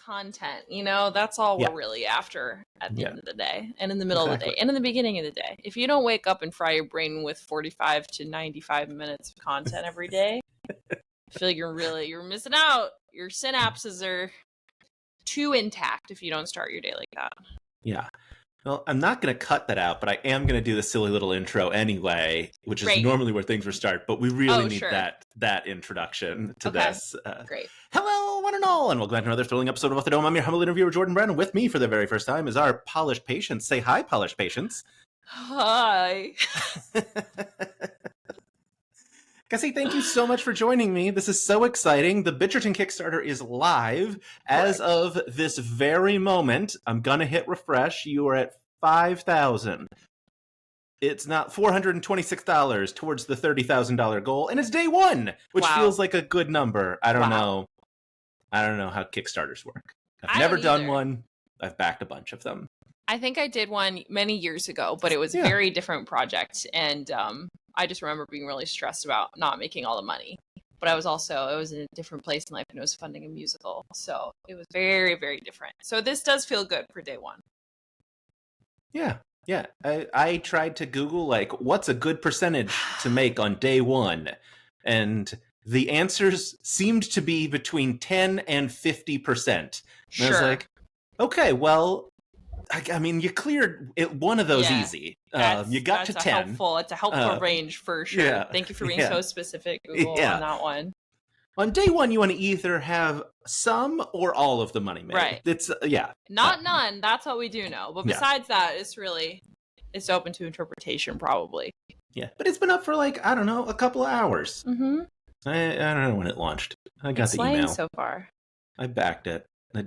content, you know, that's all we're really after at the end of the day, and in the middle of the day, and in the beginning of the day. If you don't wake up and fry your brain with 45 to 95 minutes of content every day, I feel like you're missing out. Your synapses are too intact if you don't start your day like that. Yeah. Well, I'm not going to cut that out, but I am going to do the silly little intro anyway, which is normally where things would start. But we really need that introduction to this. Great. Hello, one and all, and welcome back to another thrilling episode of Off the Dome. I'm your humble interviewer, Jordan Brown, and with me for the very first time is our polished patience. Say hi, polished patience. Hi. Cassie, thank you so much for joining me. This is so exciting. The Bitcherton Kickstarter is live as of this very moment. I'm going to hit refresh. You are at 5,000. It's not $426 towards the $30,000 goal, and it's day one, which feels like a good number. I don't know. I don't know how Kickstarters work. I've never done one. I've backed a bunch of them. I think I did one many years ago, but it was a very different project, and I just remember being really stressed about not making all the money. But I was in a different place in life, and I was funding a musical, so it was very, very different. So this does feel good for day one. Yeah. I tried to Google, like, what's a good percentage to make on day one? And the answers seemed to be between 10 and 50%. And I was like, okay, well, I mean, you cleared one of those easy. You got to 10. It's a helpful range for sure. Yeah, Thank you for being so specific, Google, on that one. On day one, you want to either have some or all of the money made. Right. It's not none. That's what we do know. But besides that, it's open to interpretation, probably. Yeah, but it's been up for I don't know, a couple of hours. Mm-hmm. I don't know when it launched. I got the email so far. I backed it. I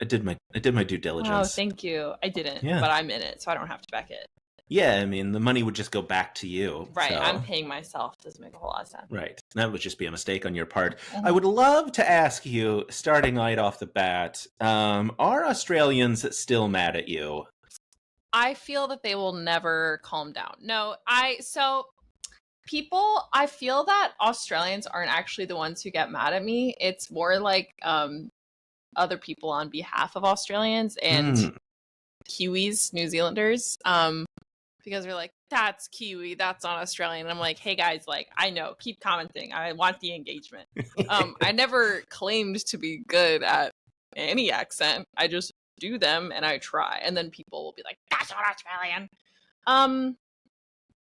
did my due diligence. Oh, thank you. I didn't, but I'm in it, so I don't have to back it. Yeah, I mean, the money would just go back to you. Right, so. I'm paying myself. Doesn't make a whole lot of sense. Right, that would just be a mistake on your part. Mm-hmm. I would love to ask you, starting right off the bat, are Australians still mad at you? I feel that they will never calm down. No, I feel that Australians aren't actually the ones who get mad at me. It's more like other people on behalf of Australians and Kiwis, New Zealanders, because they're like, that's Kiwi, that's not Australian. And I'm like, hey guys, I know, keep commenting. I want the engagement. I never claimed to be good at any accent. I just do them and I try. And then people will be like, that's not Australian.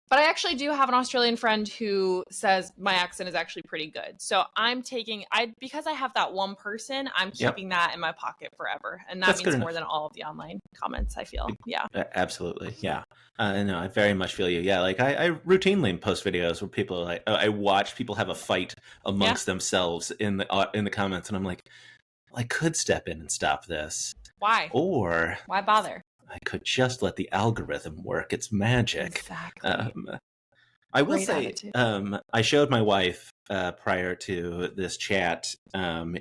But I actually do have an Australian friend who says my accent is actually pretty good. So because I have that one person, I'm keeping that in my pocket forever. And that means more than all of the online comments, I feel. Yeah. Absolutely. Yeah. No, I very much feel you. Yeah. I routinely post videos where people are I watch people have a fight amongst themselves in the comments. And I'm like, well, I could step in and stop this. Why? Or why bother? I could just let the algorithm work. It's magic. Exactly. I will say, I showed my wife prior to this chat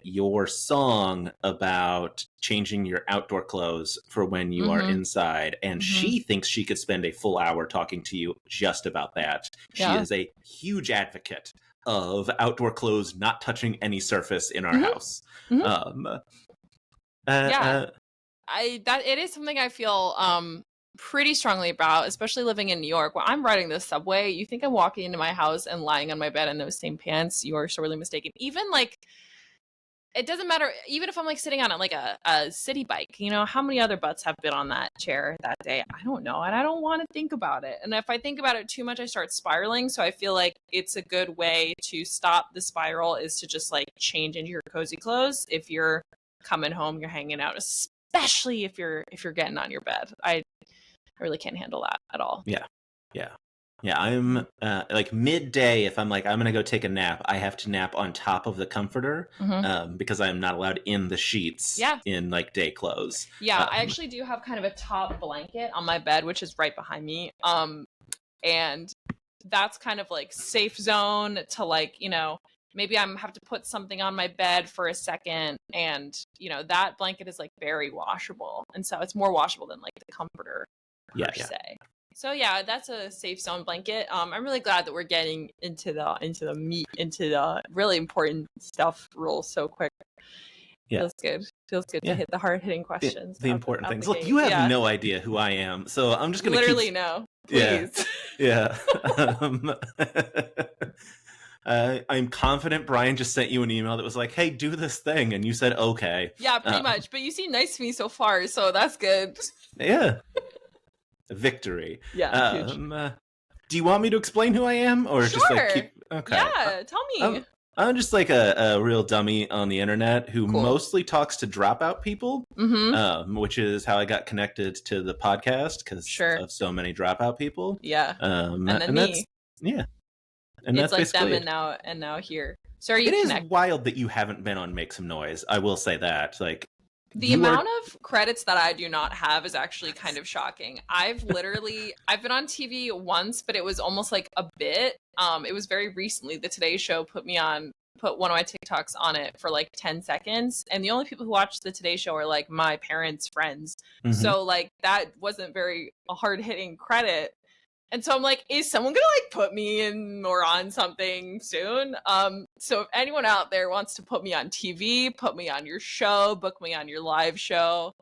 your song about changing your outdoor clothes for when you are inside, and she thinks she could spend a full hour talking to you just about that. Yeah. She is a huge advocate of outdoor clothes not touching any surface in our house. It is something I feel pretty strongly about, especially living in New York. When I'm riding the subway, you think I'm walking into my house and lying on my bed in those same pants, you are sorely mistaken. Even it doesn't matter, even if I'm sitting on a city bike, how many other butts have been on that chair that day? I don't know, and I don't want to think about it. And if I think about it too much, I start spiraling. So I feel like it's a good way to stop the spiral is to just change into your cozy clothes. If you're coming home, you're hanging out, especially if you're getting on your bed. I really can't handle that at all. Yeah. I'm midday. If I'm gonna go take a nap, I have to nap on top of the comforter because I am not allowed in the sheets in day clothes. Yeah, I actually do have kind of a top blanket on my bed, which is right behind me. And that's kind of safe zone to maybe I'm have to put something on my bed for a second, and that blanket is very washable, and so it's more washable than the comforter per se. So yeah, that's a safe zone blanket. I'm really glad that we're getting into the meat, into the really important stuff real so quick. Yeah. Feels good to Yeah. hit the hard-hitting questions. The out important out things. the Look, gate. you have Yeah. no idea who I am, so I'm just gonna Literally keep. no. Yeah. Please. Yeah. um, I'm confident Brian just sent you an email that was like, "Hey, do this thing," and you said, "Okay." Yeah, pretty much. But you seem nice to me so far, so that's good. Yeah. Victory. Yeah, huge. Do you want me to explain who I am, or just like Sure. keep? Okay. Yeah, tell me. I'm just like a real dummy on the internet who Cool. mostly talks to Dropout people, which is how I got connected to the podcast because Sure. of so many Dropout people. Yeah. And then that's, me. yeah. And It's that's like basically them and now here. So are you it is connected? wild that you haven't been on Make Some Noise. I will say that. Like The amount of credits that I do not have is actually kind of shocking. I've been on TV once, but it was almost like a bit. It was very recently. The Today Show put one of my TikToks on it for like 10 seconds. And the only people who watch the Today Show are like my parents' friends. So like that wasn't very a hard-hitting credit. And so I'm like, is someone gonna like put me in or on something soon? So if anyone out there wants to put me on TV, put me on your show, book me on your live show,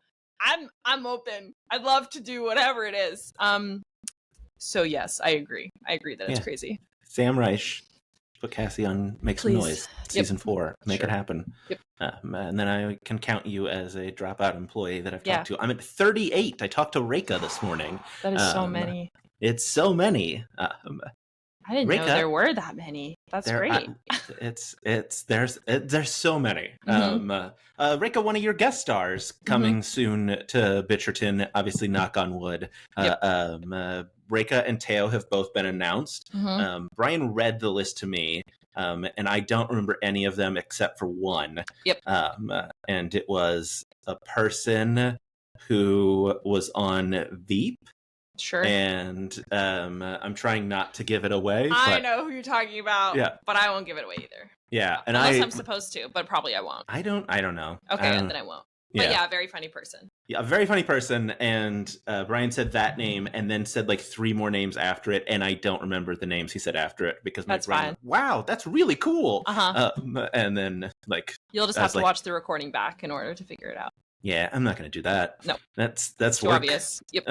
I'm open. I'd love to do whatever it is. So yes, I agree. I agree that it's crazy. Sam Reich, put Cassie on Make Some Noise, season 4. Make it happen. Yep. And then I can count you as a Dropout employee that I've talked to. I'm at 38. I talked to Reka this morning. That is so many. It's so many. I didn't know there were that many. That's great. There's so many. Reka, one of your guest stars coming soon to Bitcherton. Obviously, knock on wood. Reka and Teo have both been announced. Brian read the list to me, and I don't remember any of them except for one. Yep. And it was a person who was on Veep. Sure. And I'm trying not to give it away. I know who you're talking about. Yeah. But I won't give it away either. Yeah. And Unless I'm supposed to, but probably I won't. I don't know. Okay, then I won't. But yeah, very funny person. Yeah, a very funny person. And Brian said that name and then said like 3 more names after it. And I don't remember the names he said after it because my brain went, wow, that's really cool. And then like you'll just have to watch the recording back in order to figure it out. Yeah, I'm not going to do that. No. That's too obvious. Yep.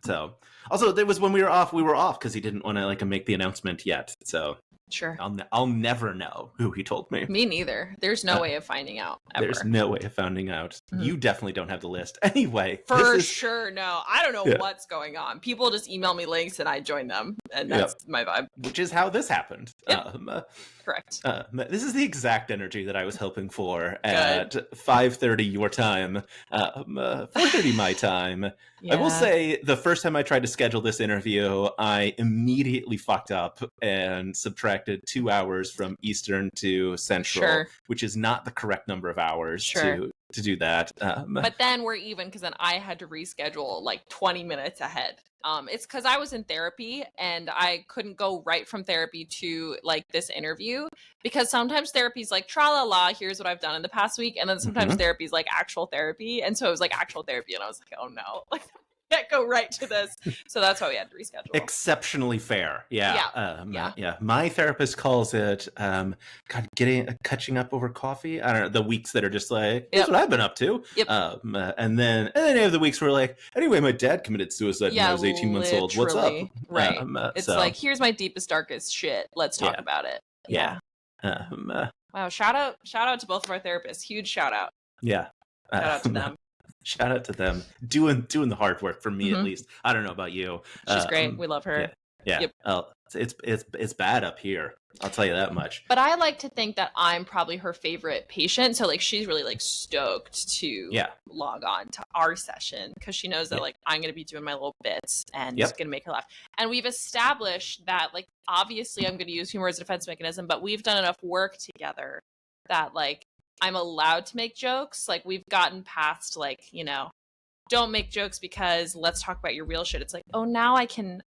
So also there was when we were off because he didn't want to like make the announcement yet. So sure, I'll never know who he told me. Me neither. There's no way of finding out. Ever. There's no way of finding out. You definitely don't have the list anyway. For sure, no. I don't know what's going on. People just email me links and I join them, and that's my vibe. Which is how this happened. Yep. Correct. This is the exact energy that I was hoping for at 5:30 your time, 4:30 my time. Yeah. I will say the first time I tried to schedule this interview, I immediately fucked up and subtracted 2 hours from Eastern to Central, which is not the correct number of hours to do that. But then we're even because then I had to reschedule like 20 minutes ahead. It's because I was in therapy and I couldn't go right from therapy to like this interview because sometimes therapy's like tra la la, here's what I've done in the past week, and then sometimes therapy's like actual therapy, and so it was like actual therapy, and I was like, oh no, like I can't go right to this, so that's why we had to reschedule. Exceptionally fair, yeah. My therapist calls it catching up over coffee. I don't know, the weeks that are just like here's what I've been up to. And then any of the weeks where like anyway, my dad committed suicide when I was 18 months old. What's up? Right. It's like here's my deepest darkest shit. Let's talk about it. Yeah. Wow. Shout out to both of our therapists. Huge shout out. Yeah. Shout out to them. Shout out to them doing the hard work for me at least. I don't know about you. She's great. We love her. Yeah. It's bad up here. I'll tell you that much. But I like to think that I'm probably her favorite patient. So like she's really like stoked to log on to our session because she knows that like I'm going to be doing my little bits and it's going to make her laugh. And we've established that like obviously I'm going to use humor as a defense mechanism, but we've done enough work together that like I'm allowed to make jokes. Like we've gotten past like, you know, don't make jokes because let's talk about your real shit. It's like, oh, now I can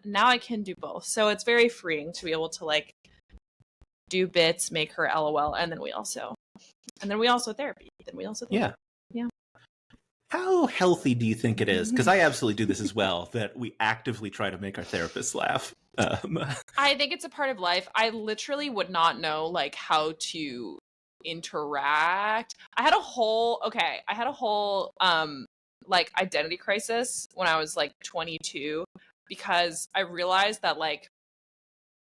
do both. So it's very freeing to be able to like do bits, make her LOL, and then we also therapy. Yeah. How healthy do you think it is? Because I absolutely do this as well, that we actively try to make our therapists laugh. I think it's a part of life. I literally would not know like how to interact. I had a whole like identity crisis when I was like 22, because I realized that like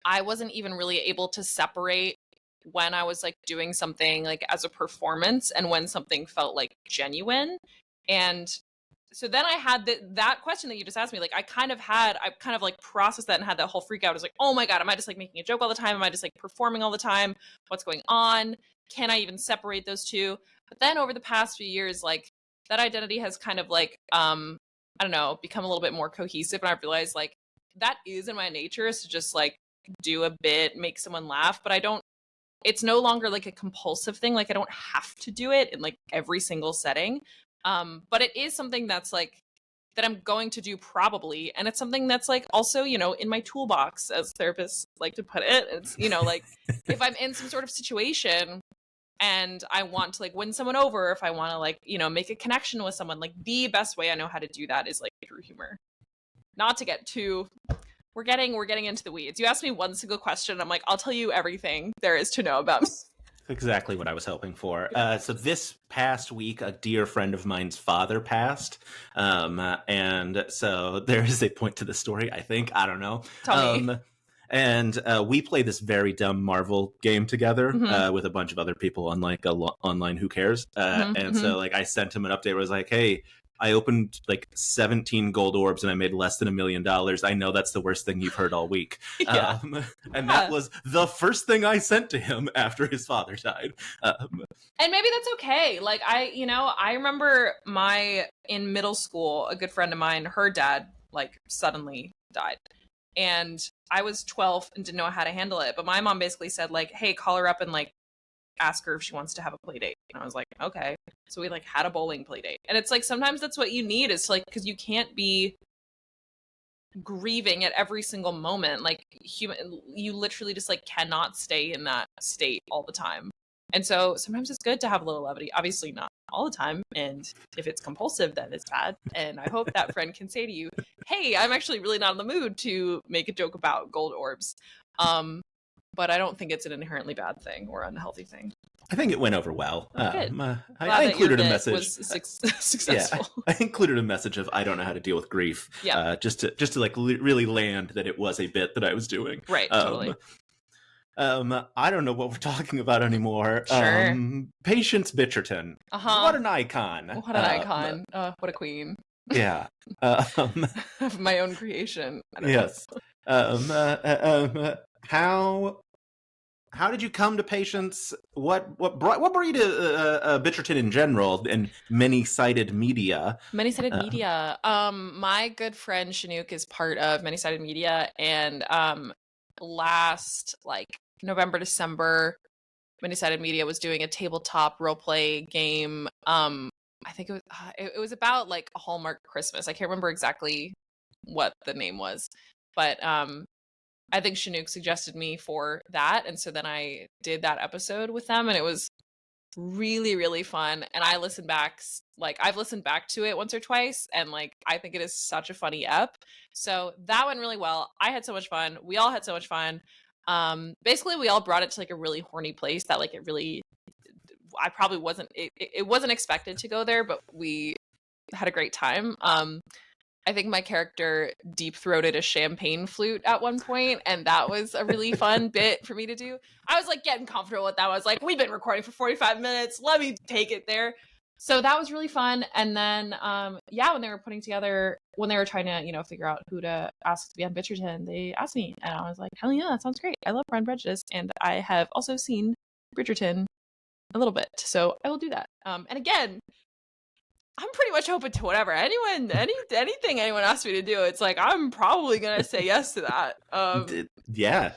I wasn't even really able to separate when I was like doing something like as a performance and when something felt like genuine. And so then I had that question that you just asked me, like I kind of like processed that and had that whole freak out. I was like, oh my God, am I just like making a joke all the time? Am I just like performing all the time? What's going on? Can I even separate those two? But then over the past few years, like that identity has kind of like, I don't know, become a little bit more cohesive. And I've realized like that is in my nature, is to just like do a bit, make someone laugh, but I don't, it's no longer like a compulsive thing. Like I don't have to do it in like every single setting. But it is something that's like that I'm going to do probably. And it's something that's like also, you know, in my toolbox, as therapists like to put it. It's, you know, like if I'm in some sort of situation and I want to like win someone over, if I want to like, you know, make a connection with someone, like the best way I know how to do that is like through humor. Not to get too, we're getting into the weeds. You asked me one single question, I'm like, I'll tell you everything there is to know about me. Exactly what I was hoping for. So this past week, a dear friend of mine's father passed. And so there is a point to the story, I think. I don't know. Tell me. And we play this very dumb Marvel game together with a bunch of other people on like online Who Cares. So like I sent him an update where I was like, hey, I opened like 17 gold orbs and I made less than $1 million. I know that's the worst thing you've heard all week. And that was the first thing I sent to him after his father died. And maybe that's okay. Like I remember in middle school, a good friend of mine, her dad like suddenly died. And I was 12 and didn't know how to handle it. But my mom basically said like, hey, call her up and like ask her if she wants to have a play date. And I was like, okay. So we like had a bowling play date. And it's like sometimes that's what you need, is like, because you can't be grieving at every single moment. Like you literally just like cannot stay in that state all the time. And so sometimes it's good to have a little levity. Obviously not all the time. And if it's compulsive, then it's bad. And I hope that friend can say to you, hey, I'm actually really not in the mood to make a joke about gold orbs. But I don't think it's an inherently bad thing or unhealthy thing. I think it went over well. Good. I included a message. Was successful. Yeah, I included a message of I don't know how to deal with grief. Yeah. Just to like really land that it was a bit that I was doing. Right. Totally. I don't know what we're talking about anymore. Sure. Patience Bitcherton. What an icon. What an icon. What a queen. Yeah. Of my own creation. Yes. How did you come to Patience? What brought you to Bitcherton in general and many-sided media? Many-sided media. My good friend Chinook is part of Many-sided Media, and last like November, December, Many-sided Media was doing a tabletop roleplay game. I think it was about like a Hallmark Christmas. I can't remember exactly what the name was, but I think Chinook suggested me for that. And so then I did that episode with them, and it was really, really fun. And I listened back, like I've listened back to it once or twice, and like I think it is such a funny ep. So that went really well. I had so much fun. We all had so much fun. Basically we all brought it to like a really horny place that like I probably wasn't, it wasn't expected to go there, but we had a great time. I think my character deep-throated a champagne flute at one point, and that was a really fun bit for me to do. I was like getting comfortable with that. I was like, we've been recording for 45 minutes. Let me take it there. So that was really fun. And then, when they were trying to, you know, figure out who to ask to be on Bitcherton, they asked me, and I was like, hell yeah, that sounds great. I love Pride and Prejudice, and I have also seen Bridgerton a little bit, so I will do that. And again, I'm pretty much open to whatever anything anyone asks me to do. It's like I'm probably gonna say yes to that. Yeah.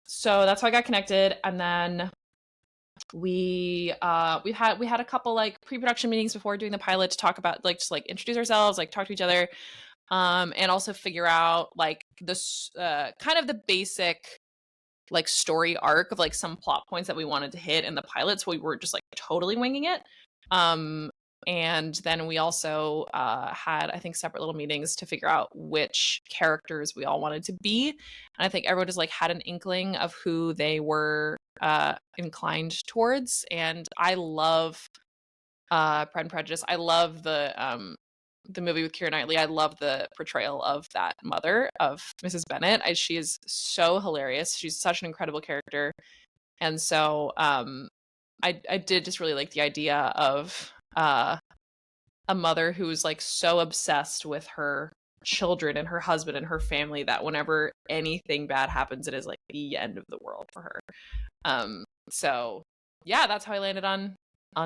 So that's how I got connected, and then we had a couple like pre-production meetings before doing the pilot to talk about like just like introduce ourselves, like talk to each other, and also figure out like this kind of the basic like story arc of like some plot points that we wanted to hit in the pilot. So we were just like totally winging it. And then we also had, I think, separate little meetings to figure out which characters we all wanted to be. And I think everyone just like had an inkling of who they were inclined towards. And I love Pride and Prejudice. I love the movie with Keira Knightley. I love the portrayal of that mother of Mrs. Bennet. She is so hilarious. She's such an incredible character. And so I did just really like the idea of a mother who's like so obsessed with her children and her husband and her family that whenever anything bad happens, it is like the end of the world for her. So yeah, that's how I landed on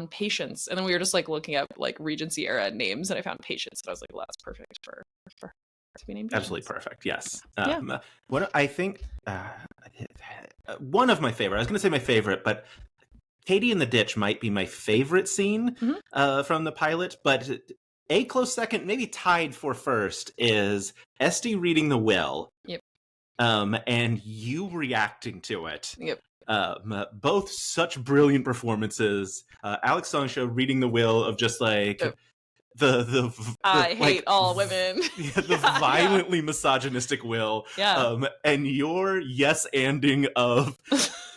Patience. And then we were just like looking up like Regency era names, and I found Patience, and I was like, well, that's perfect for her to be named Patience. Absolutely perfect. Yes. What I think one of my favorite, I was going to say my favorite, but Katie in the ditch might be my favorite scene from the pilot, but a close second, maybe tied for first, is Esty reading the will. Yep. And you reacting to it. Yep. Both such brilliant performances. Alex Sonshaw reading the will of just like the I hate all women. The violently misogynistic will. Yeah. And your yes-anding of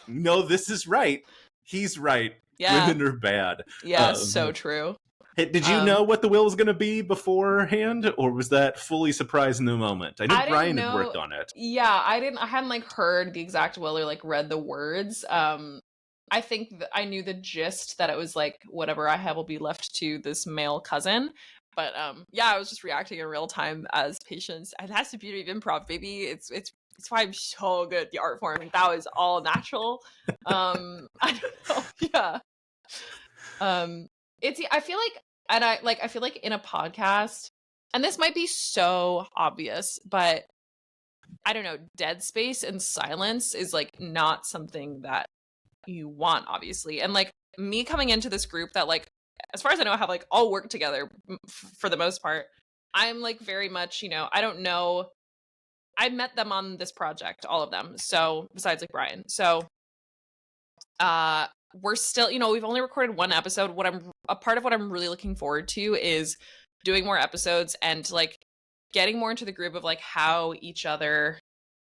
no, this is right. He's right. Yeah. Women are bad. Yeah, so true. Did you know what the will was going to be beforehand, or was that fully surprise in the moment? I know Brian had worked on it. Yeah, I hadn't like heard the exact will or like read the words. I think I knew the gist that it was like whatever I have will be left to this male cousin. But yeah, I was just reacting in real time as Patience. And that's the beauty of improv, baby. It's why I'm so good at the art form. And that was all natural. I don't know. Yeah. I feel like in a podcast, and this might be so obvious, but I don't know, dead space and silence is like not something that you want, obviously. And like me coming into this group that like, as far as I know, have like all worked together for the most part. I'm like very much, I don't know. I met them on this project, all of them. So besides like Brian. So we're still, we've only recorded one episode. A part of what I'm really looking forward to is doing more episodes and like getting more into the groove of like how each other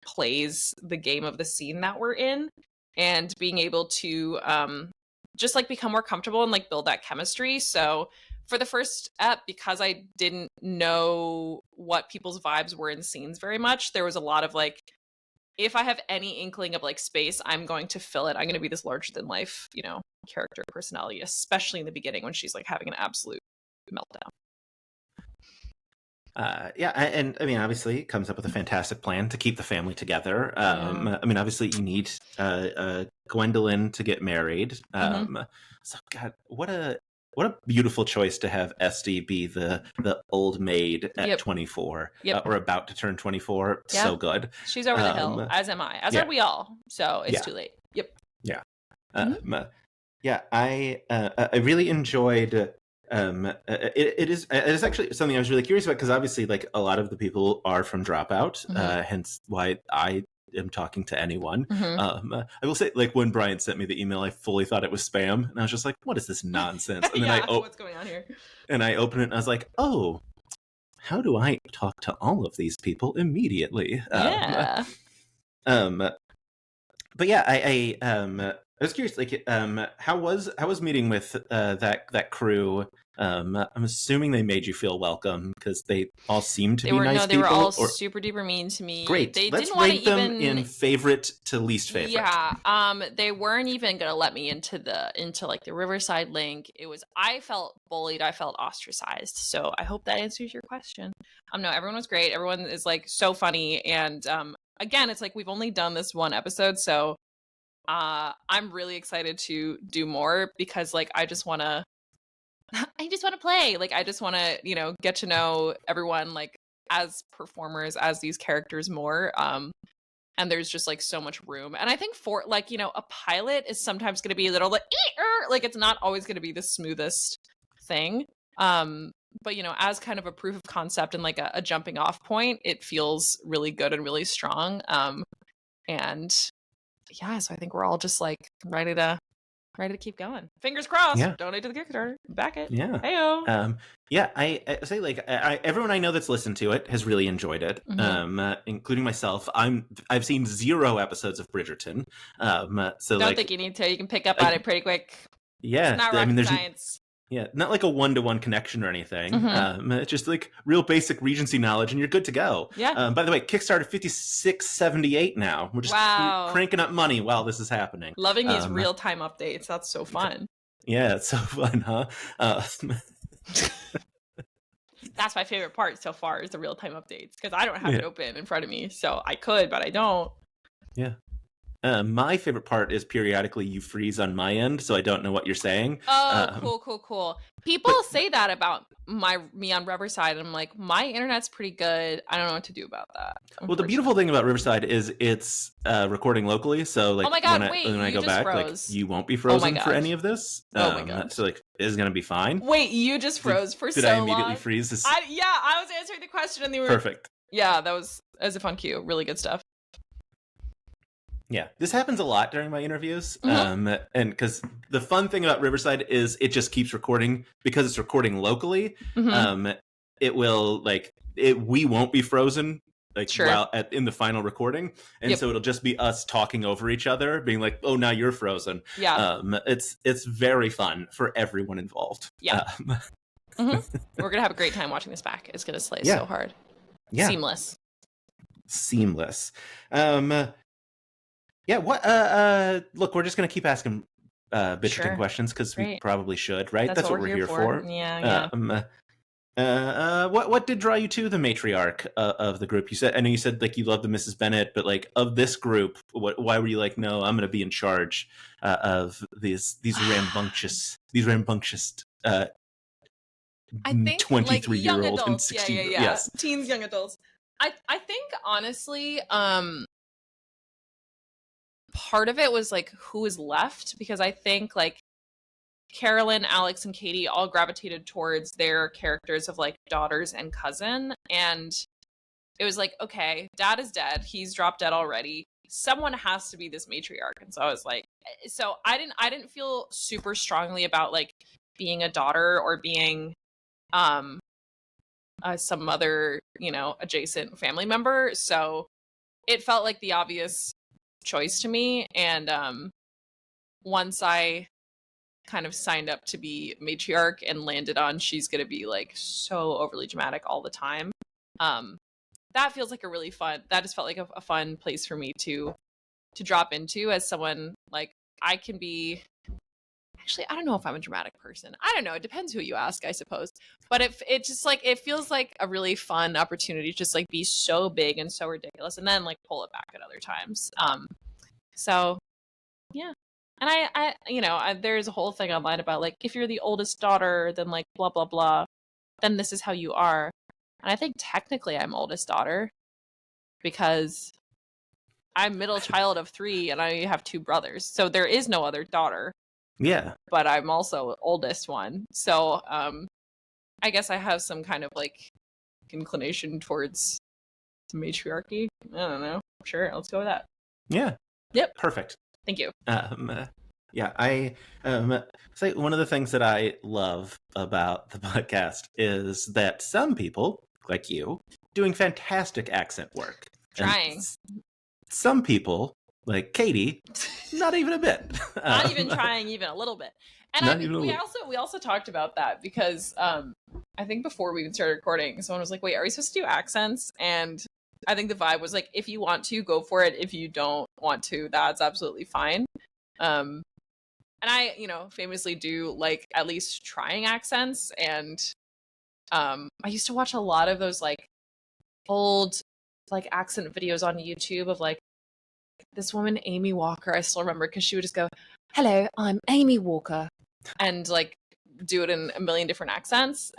plays the game of the scene that we're in, and being able to just like become more comfortable and like build that chemistry. So for the first ep, because I didn't know what people's vibes were in scenes very much, there was a lot of like, if I have any inkling of like space, I'm going to fill it. I'm going to be this larger than life, character personality, especially in the beginning when she's like having an absolute meltdown. Yeah, and I mean, obviously, it comes up with a fantastic plan to keep the family together. I mean, obviously, you need Gwendolyn to get married. So, God, what a beautiful choice to have Esty be the old maid at 24, or about to turn 24. Yep. So good. She's over the hill, as am I, as are we all. So it's too late. Yep. Yeah. Yeah. I really enjoyed. It is actually something I was really curious about, because obviously like a lot of the people are from Dropout, hence why I am talking to anyone. I will say, like, when Brian sent me the email, I fully thought it was spam, and I was just like, what is this nonsense? And then what's going on here? And I opened it and I was like, oh, how do I talk to all of these people immediately? But yeah, I was curious, like, how was meeting with that crew? I'm assuming they made you feel welcome, because they all seemed to be nice people. They were all super duper mean to me. Great. Let's didn't rate them in favorite to least favorite. Yeah. They weren't even gonna let me into like the Riverside link. I felt bullied. I felt ostracized. So I hope that answers your question. No, everyone was great. Everyone is like so funny, and again, it's like we've only done this one episode, so I'm really excited to do more, because like I just want to play. Like I just want to, get to know everyone like as performers, as these characters more. And there's just like so much room. And I think for like, a pilot is sometimes going to be a little like it's not always going to be the smoothest thing. But as kind of a proof of concept and like a jumping off point, it feels really good and really strong. And yeah, so I think we're all just like ready to Ready to keep going. Fingers crossed. Yeah. Donate to the Kickstarter. Back it. Yeah. Heyo. I say like everyone I know that's listened to it has really enjoyed it, including myself. I've seen 0 episodes of Bridgerton, so Don't like, think you need to. You can pick up on it pretty quick. Yeah, It's not I mean, rocket science. Yeah, not like a 1-to-1 connection or anything. It's just like real basic Regency knowledge, and you're good to go. Yeah. By the way, Kickstarter 5678 now. We're just cranking up money while this is happening. Loving these real-time updates. That's so fun. Yeah, it's so fun, huh? That's my favorite part so far is the real-time updates because I don't have it open in front of me, so I could, but I don't. Yeah. My favorite part is periodically you freeze on my end, so I don't know what you're saying. Oh, cool. People say that about me on Riverside, and I'm like, my internet's pretty good. I don't know what to do about that. Well, the beautiful thing about Riverside is it's recording locally, so like, oh my God, when I go back, froze. like, you won't be frozen for any of this. Oh my God. So like, it's gonna be fine. Wait, you just froze for so long. Did I immediately freeze this? I was answering the question, and they were perfect. Yeah, that was as a fun cue. Really good stuff. Yeah, this happens a lot during my interviews, and because the fun thing about Riverside is it just keeps recording because it's recording locally. It will we won't be frozen while in the final recording, and so it'll just be us talking over each other, being like, "Oh, now you're frozen." Yeah, it's very fun for everyone involved. Yeah, we're gonna have a great time watching this back. It's gonna slay so hard. Yeah, seamless. Yeah, what look, we're just going to keep asking Bitcherton questions because we probably should, right? That's what we're here for. Yeah. What did draw you to the matriarch of the group? I know you said like you love the Mrs. Bennet, but like of this group, why were you like, no, I'm going to be in charge of these rambunctious I think 23-year-old and 16 yes, teens, young adults. I think honestly, part of it was like who is left, because I think like Carolyn, Alex, and Katie all gravitated towards their characters of like daughters and cousin, and it was like, okay, dad is dead, he's dropped dead already, someone has to be this matriarch. And so I was like, so I didn't feel super strongly about like being a daughter or being some other, adjacent family member, so it felt like the obvious choice to me. And once I kind of signed up to be matriarch and landed on she's gonna be like so overly dramatic all the time, that feels like that just felt like a fun place for me to drop into as someone. Like, I can be, actually, I don't know if I'm a dramatic person, I don't know, it depends who you ask, I suppose, but it just like, it feels like a really fun opportunity to just like be so big and so ridiculous and then like pull it back at other times. So yeah. And I there's a whole thing online about like, if you're the oldest daughter, then like blah blah blah, then this is how you are. And I think technically I'm oldest daughter because I'm middle child of 3 and I have 2 brothers, so there is no other daughter. Yeah, but I'm also oldest one, so I guess I have some kind of like inclination towards matriarchy. I don't know. Sure, let's go with that. Yeah. Yep. Perfect. Thank you. Yeah, I say one of the things that I love about the podcast is that some people, like you, doing fantastic accent work. Trying. And some people, like Katie, not even a bit. Not even trying even a little bit. And we also talked about that because I think before we even started recording, someone was like, wait, are we supposed to do accents? And I think the vibe was like, if you want to, go for it. If you don't want to, that's absolutely fine. And I, famously do like at least trying accents. And I used to watch a lot of those like old like accent videos on YouTube of like this woman, Amy Walker. I still remember because she would just go, "Hello, I'm Amy Walker," and like do it in a million different accents.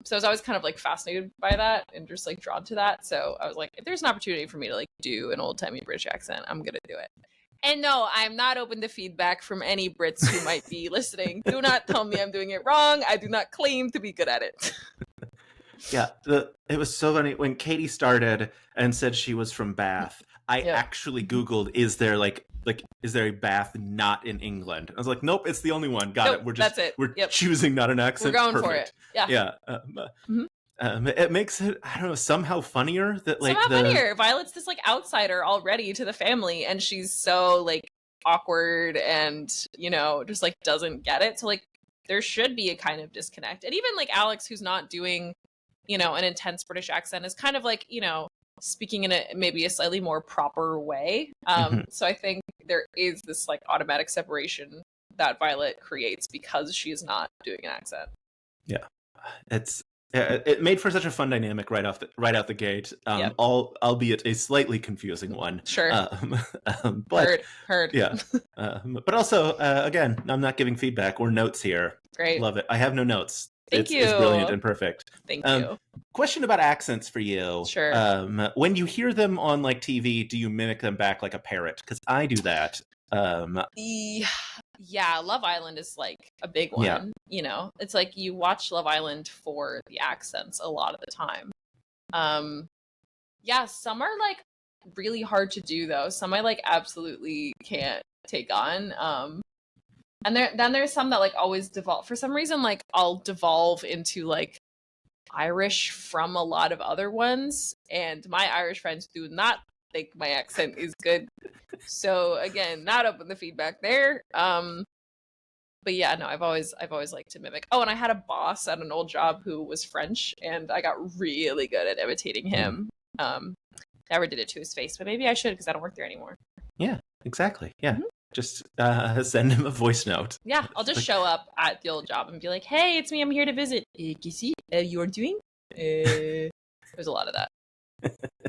So I was always kind of like fascinated by that and just like drawn to that. So I was like, if there's an opportunity for me to like do an old timey British accent, I'm gonna do it. And no, I'm not open to feedback from any Brits who might be listening. Do not tell me I'm doing it wrong. I do not claim to be good at it. Yeah, it was so funny when Katie started and said she was from Bath. I actually Googled, is there like like, is there a bath not in England? I was like, nope, it's the only one. Got Nope, it. We're that's it. we're Yep. choosing not an We're accent. going Perfect. for it. Yeah. Yeah. Mhm. It makes it, I don't know, somehow funnier that like Somehow funnier. Violet's this like outsider already to the family, and she's so like awkward and, you know, just like doesn't get it. So like there should be a kind of disconnect. And even like Alex, who's not doing, you know, an intense British accent, is kind of like, you know, speaking in a maybe a slightly more proper way. So I think there is this like automatic separation that Violet creates because she is not doing an accent. Yeah, it made for such a fun dynamic right out the gate. Yep. Albeit a slightly confusing one. Sure. But Heard. yeah. But also, again, I'm not giving feedback or notes here. Great. Love it. I have no notes. Thank you. It's brilliant and perfect. Thank you. Question about accents for you. Sure. When you hear them on like TV, do you mimic them back like a parrot? Because I do that. Yeah, Love Island is like a big one. Yeah. You know, it's like you watch Love Island for the accents a lot of the time. Yeah, some are like really hard to do though. Some I like absolutely can't take on. And then there's some that like always devolve. For some reason, like I'll devolve into like Irish from a lot of other ones, and my Irish friends do not think my accent is good. So again, not open the feedback there. But yeah, no, I've always liked to mimic. Oh, and I had a boss at an old job who was French, and I got really good at imitating him. Never did it to his face, but maybe I should because I don't work there anymore. Yeah, exactly. Yeah. Just send him a voice note. Yeah, I'll just show up at the old job and be like, "Hey, it's me. I'm here to visit. Cassie, you are doing?" There's a lot of that.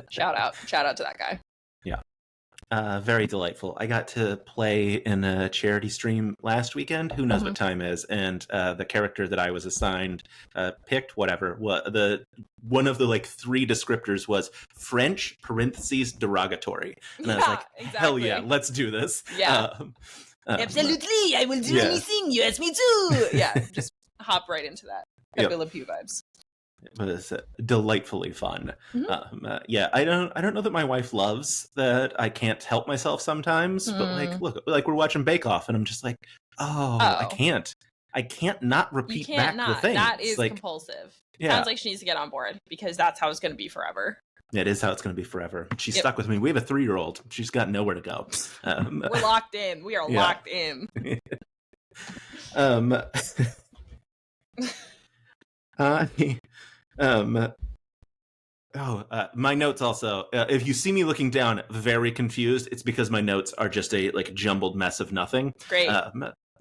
Shout out to that guy. Yeah, very delightful. I got to play in a charity stream last weekend. Who knows what time is? And the character that I was assigned picked whatever. One of the like 3 descriptors was French parentheses derogatory, and I was like, hell yeah, let's do this. Yeah, absolutely. I will do anything you ask me to. Yeah, just hop right into that. Pepe Le Pew vibes. But it's delightfully fun. Yeah, I don't know that my wife loves that I can't help myself sometimes. But like, look, like we're watching Bake Off, and I'm just like, I can't not repeat back the thing. That is like, compulsive. Yeah. Sounds like she needs to get on board because that's how it's going to be forever. It is how it's going to be forever. She's stuck with me. We have a 3-year-old. She's got nowhere to go. We're locked in. We are locked in. My notes also. If you see me looking down, very confused, it's because my notes are just a like jumbled mess of nothing. Great.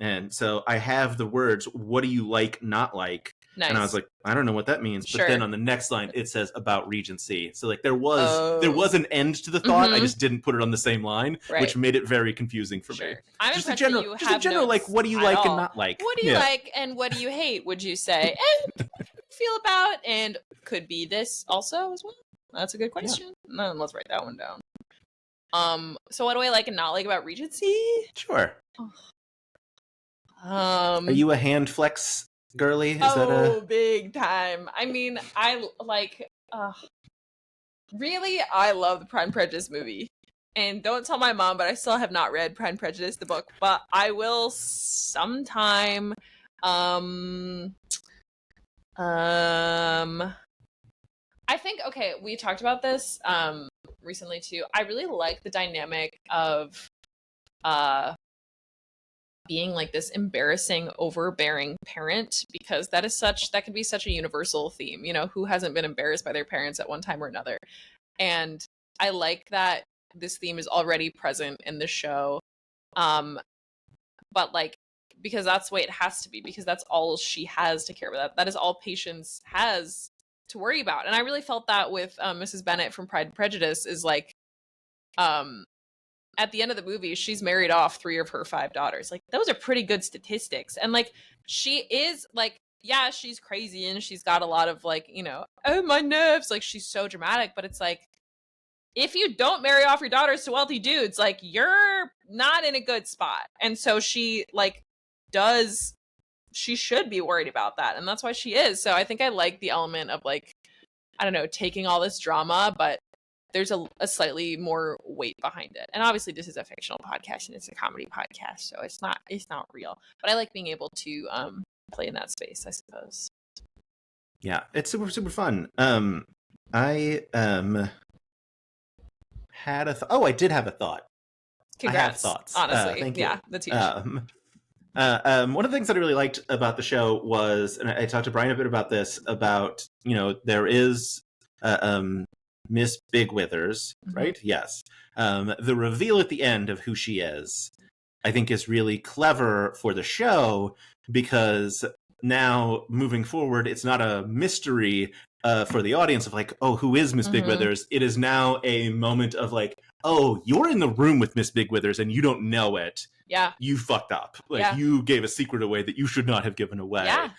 And so I have the words, "What do you like, not like?" Nice. And I was like, I don't know what that means. But then on the next line, it says about Regency. So like there was an end to the thought. I just didn't put it on the same line, which made it very confusing for me. I'm just a general like, what do you like and not like? What do you like and what do you hate? Would you say? And what do you feel about? And could be this also as well. That's a good question. No, let's write that one down. So what do I like and not like about Regency? Sure. Are you a hand flex girly? Big time. I mean, I like really I love the Pride and Prejudice movie. And don't tell my mom, but I still have not read Pride and Prejudice the book, but I will sometime. I think we talked about this recently too. I really like the dynamic of being like this embarrassing, overbearing parent, because that can be such a universal theme. You know, who hasn't been embarrassed by their parents at one time or another? And I like that this theme is already present in the show. But like, because that's the way it has to be, because that's all she has to care about. That is all Patience has to worry about. And I really felt that with Mrs. Bennet from Pride and Prejudice is like, at the end of the movie, she's married off 3 of her 5 daughters. Like, those are pretty good statistics. And like, she is like, yeah, she's crazy and she's got a lot of like, you know, oh, my nerves. Like, she's so dramatic, but it's like, if you don't marry off your daughters to wealthy dudes, like, you're not in a good spot. And so she like she should be worried about that. And that's why she is. So I think I like the element of like, I don't know, taking all this drama, but there's a slightly more weight behind it. And obviously this is a fictional podcast and it's a comedy podcast, so it's not real. But I like being able to play in that space, I suppose. Yeah, it's super, super fun. I had I did have a thought. Congrats. I have thoughts. Honestly, thank you. yeah, that's huge. One of the things that I really liked about the show was, and I talked to Brian a bit about this, about, there is Miss Big Withers, right? Yes. The reveal at the end of who she is, I think, is really clever for the show, because now moving forward, it's not a mystery for the audience of like, oh, who is Miss Big Withers? It is now a moment of like, oh, you're in the room with Miss Big Withers and you don't know it. Yeah. You fucked up. Like, you gave a secret away that you should not have given away. Yeah.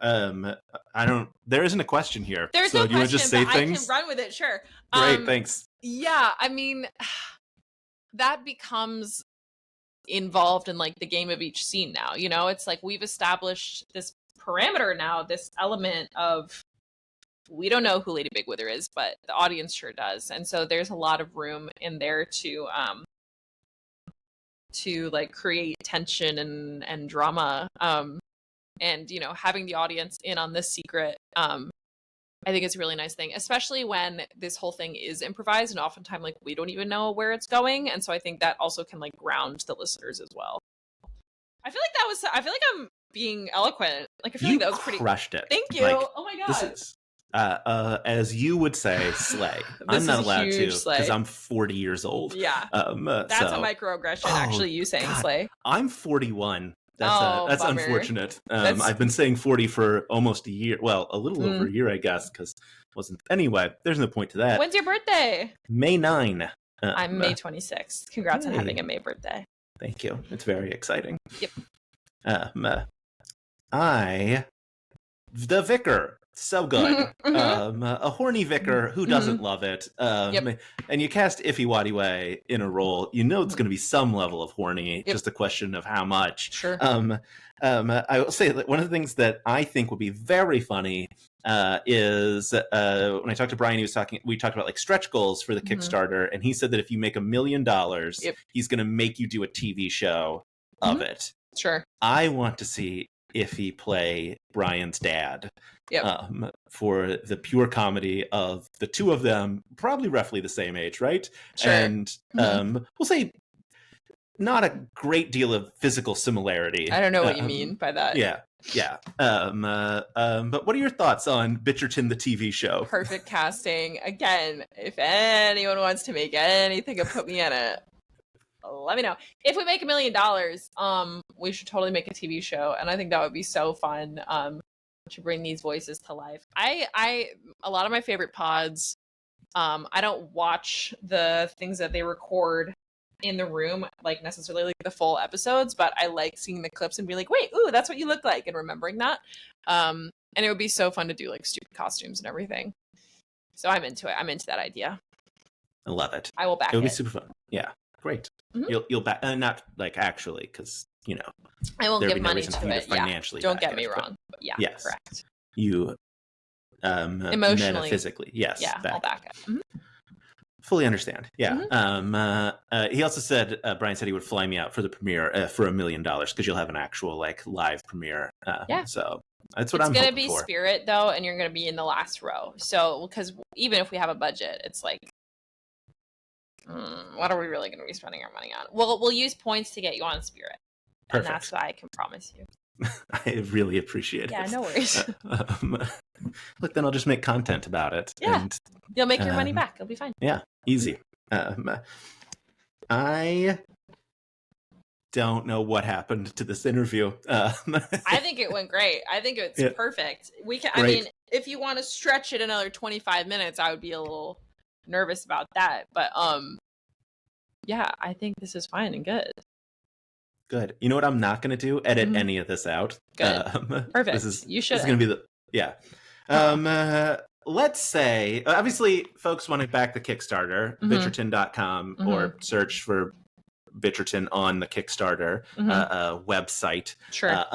I don't. There isn't a question here. There's so no do you question, just say but things? I can run with it. Sure. Great, thanks. Yeah, I mean, that becomes involved in like the game of each scene now. It's like we've established this parameter now, this element of we don't know who Lady Big Wither is, but the audience sure does, and so there's a lot of room in there to like create tension and drama. And having the audience in on this secret, I think it's a really nice thing, especially when this whole thing is improvised and oftentimes like we don't even know where it's going. And so I think that also can like ground the listeners as well. I feel like I'm being eloquent. Like I feel like that was pretty crushed it. Thank you. Like, oh my god. This is as you would say, slay. I'm not allowed to because I'm 40 years old. Yeah. That's a microaggression, actually, you saying slay. I'm 41. That's bummer. Unfortunate. I've been saying 40 for almost a year. Well, a little over a year, I guess, because wasn't. Anyway, there's no point to that. When's your birthday? May 9. I'm May 26th. Congrats on having a May birthday. Thank you. It's very exciting. Yep. The Vicar. So good. A horny vicar who doesn't love it. And you cast Ify Wadiwe in a role, it's going to be some level of horny, just a question of how much. Sure. I will say that one of the things that I think would be very funny is when I talked to Brian, we talked about like stretch goals for the Kickstarter, and he said that if you make $1 million, he's going to make you do a TV show of it. Sure. I want to see Ify play Brian's dad. For the pure comedy of the two of them, probably roughly the same age, right? Sure. And we'll say not a great deal of physical similarity. I don't know what you mean by that. Yeah. But what are your thoughts on Bitcherton, the TV show? Perfect casting. Again, if anyone wants to make anything and put me in it, let me know. If we make $1 million, we should totally make a TV show, and I think that would be so fun. To bring these voices to life. A lot of my favorite pods, I don't watch the things that they record in the room, like necessarily like the full episodes, but I like seeing the clips and be like, wait, ooh, that's what you look like, and remembering that. And it would be so fun to do like stupid costumes and everything. So I'm into it. I'm into that idea. I love it. I will back it. It would be super fun. Yeah, great. You'll back, not like actually, because I won't give money to it. Financially, don't get me wrong. But yes, correct. You emotionally, metaphysically, yes, I'll back it. Fully understand. Yeah. He also said Brian said he would fly me out for the premiere for $1 million because you'll have an actual like live premiere. So that's what I'm hoping for. It's going to be Spirit though, and you're going to be in the last row. So because even if we have a budget, it's like. What are we really going to be spending our money on? We'll use points to get you on Spirit. Perfect. And that's what I can promise you. I really appreciate it. Yeah, no worries. Look, then I'll just make content about it. Yeah. And, you'll make your money back. It'll be fine. Yeah, easy. I don't know what happened to this interview. I think it went great. I think it's perfect. We can. Great. I mean, if you want to stretch it another 25 minutes, I would be a little nervous about that, but yeah, I think this is fine and good. You know what I'm not going to do? Edit any of this out. Good. Perfect. You should. This is going to be let's say, obviously, folks want to back the Kickstarter, Bitcherton.com, or search for Bitcherton on the Kickstarter website. Sure.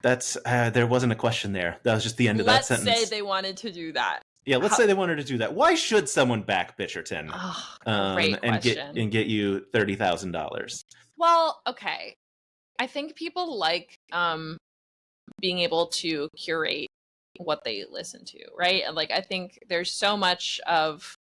That's there wasn't a question there. That was just the end of that sentence. Let's say they wanted to do that. Yeah, let's How, say they wanted to do that. Why should someone back Bitcherton oh, great and question. get you $30,000? Well, okay. I think people like being able to curate what they listen to, right? And like I think there's so much of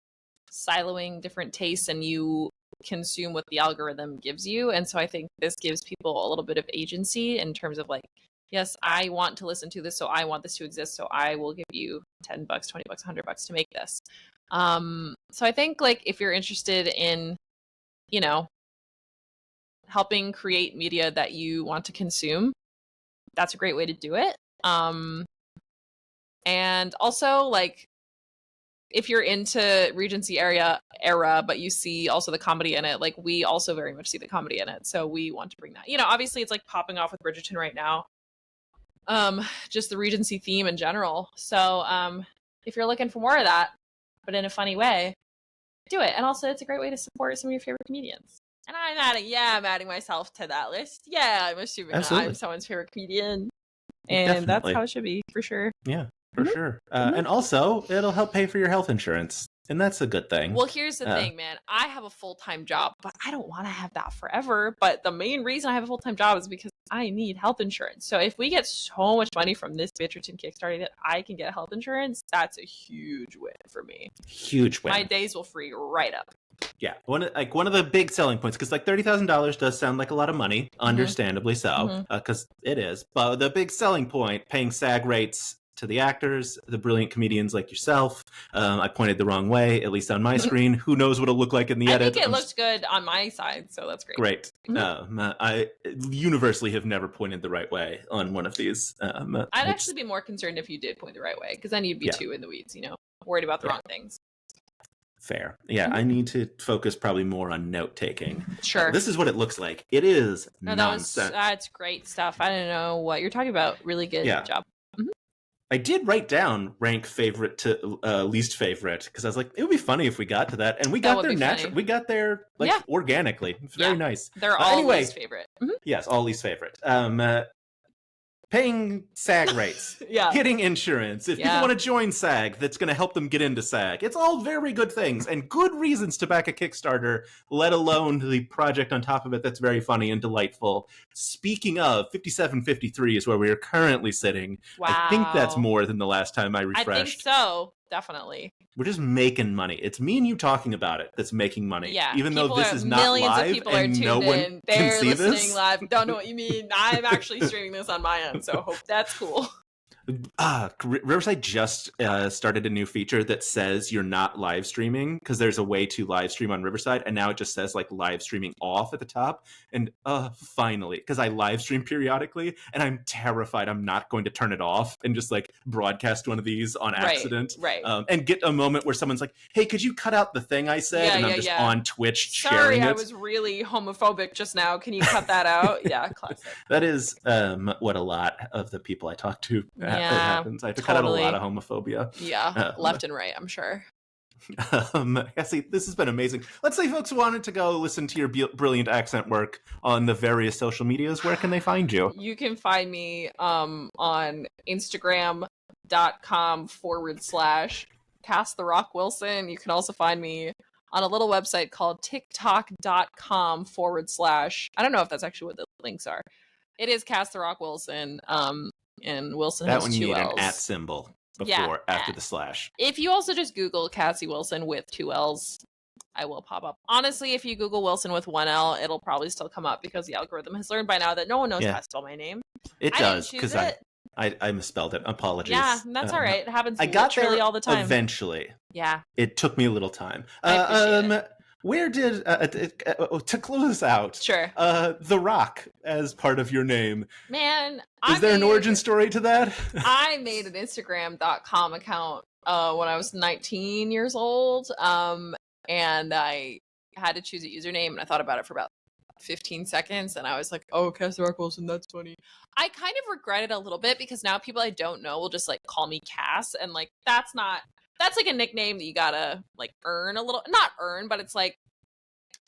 siloing different tastes and you consume what the algorithm gives you. And so I think this gives people a little bit of agency in terms of like, yes, I want to listen to this, so I want this to exist, so I will give you $10, $20, $100 to make this. So I think like if you're interested in, you know, helping create media that you want to consume, that's a great way to do it. And also like if you're into Regency era, but you see also the comedy in it, like we also very much see the comedy in it. So we want to bring that. You know, obviously it's like popping off with Bridgerton right now. Just the Regency theme in general. So if you're looking for more of that, but in a funny way, do it. And also it's a great way to support some of your favorite comedians. And I'm adding myself to that list. Yeah, I'm assuming that I'm Absolutely. someone's favorite comedian. And that's Definitely. how it should be, for sure. Yeah, for Mhm. sure. Mhm. And also, it'll help pay for your health insurance. And that's a good thing. Well, here's the thing, man. I have a full-time job, but I don't want to have that forever. But the main reason I have a full-time job is because I need health insurance. So if we get so much money from this Bitcherton Kickstarter that I can get health insurance, that's a huge win for me. Huge win. My days will free right up. Yeah, one of the big selling points, because like $30,000 does sound like a lot of money, understandably so, because it is. But the big selling point, paying SAG rates to the actors, the brilliant comedians like yourself. I pointed the wrong way, at least on my screen. Who knows what it'll look like in the edit? I think it looked good on my side, so that's great. Great. I universally have never pointed the right way on one of these. I'd actually be more concerned if you did point the right way, because then you'd be too in the weeds, you know, worried about the wrong things. Fair. Yeah, I need to focus probably more on note taking. Sure. This is what it looks like. It is nonsense. That's great stuff. I don't know what you're talking about. Really good job. I did write down rank favorite to least favorite, because I was like, it would be funny if we got to that, and we got there naturally. We got there like organically. It's very nice. They're all least favorite. Yes, all least favorite. Paying SAG rates, getting insurance. If people want to join SAG, that's going to help them get into SAG. It's all very good things and good reasons to back a Kickstarter, let alone the project on top of it that's very funny and delightful. Speaking of, 5753 is where we are currently sitting. Wow. I think that's more than the last time I refreshed. I think so. Definitely. We're just making money. It's me and you talking about it that's making money. Yeah. Even though this is not live and no one can see this. They're listening live. Don't know what you mean. I'm actually streaming this on my end, so hope that's cool. Riverside just started a new feature that says you're not live streaming, because there's a way to live stream on Riverside, and now it just says like live streaming off at the top. And finally, because I live stream periodically and I'm terrified I'm not going to turn it off and just like broadcast one of these on accident, and get a moment where someone's like, hey, could you cut out the thing I said? And I'm just on Twitch sharing it. I was really homophobic just now. Can you cut that out? Yeah, classic. That is what a lot of the people I talk to it happens. I have to cut out a lot of homophobia. Yeah, left and right, I'm sure. Cassie, this has been amazing. Let's say folks wanted to go listen to your brilliant accent work on the various social medias. Where can they find you? You can find me on Instagram.com/CastTheRockWilson. You can also find me on a little website called TikTok.com/ I don't know if that's actually what the links are. It is Cast the Rock Wilson. And Wilson has 2 L's. That one you need an @ symbol before, after the slash. If you also just Google Cassie Willson with 2 L's, I will pop up. Honestly, if you Google Wilson with 1 L, it'll probably still come up, because the algorithm has learned by now that no one knows how to spell my name. It does, because I misspelled it. Apologies. Yeah, that's all right. It happens literally all the time. Eventually. Yeah. It took me a little time. I appreciate it. Where did to close out? Sure. The Rock as part of your name. Man, is there an origin story to that? I made an Instagram.com account when I was 19 years old, and I had to choose a username, and I thought about it for about 15 seconds, and I was like, "Oh, Cassie Rock Wilson, that's funny." I kind of regret it a little bit, because now people I don't know will just like call me Cass, and like that's like a nickname that you gotta like earn a little, not earn, but it's like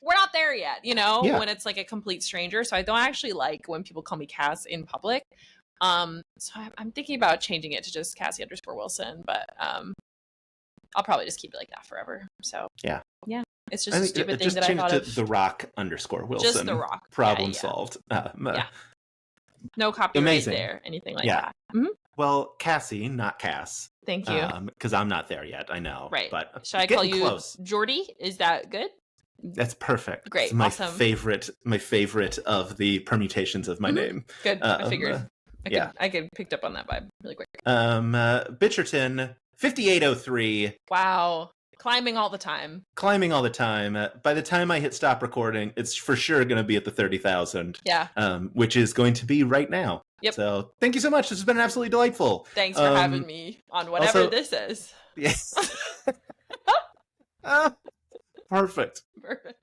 we're not there yet, you know, when it's like a complete stranger. So I don't actually like when people call me Cass in public. So I'm thinking about changing it to just Cassie _ Wilson, but I'll probably just keep it like that forever. So Yeah. It's just a stupid thing just that I change thought it of. to The Rock _ Wilson. Just The Rock. Problem Yeah. solved. Yeah. No copyright Amazing. there, anything like Yeah. that. Mm-hmm. Well, Cassie, not Cass. Thank you. Because I'm not there yet. I know. Right. But Should I call you close. Jordy? Is that good? That's perfect. Great. It's my Awesome. favorite of the permutations of my name. Good. I figured. I could picked up on that vibe really quick. Bitcherton 5803. Wow. Climbing all the time. Climbing all the time. By the time I hit stop recording, it's for sure going to be at the 30,000. Yeah. Which is going to be right now. Yep. So thank you so much. This has been absolutely delightful. Thanks for having me on whatever this is. Yes. Perfect. Perfect.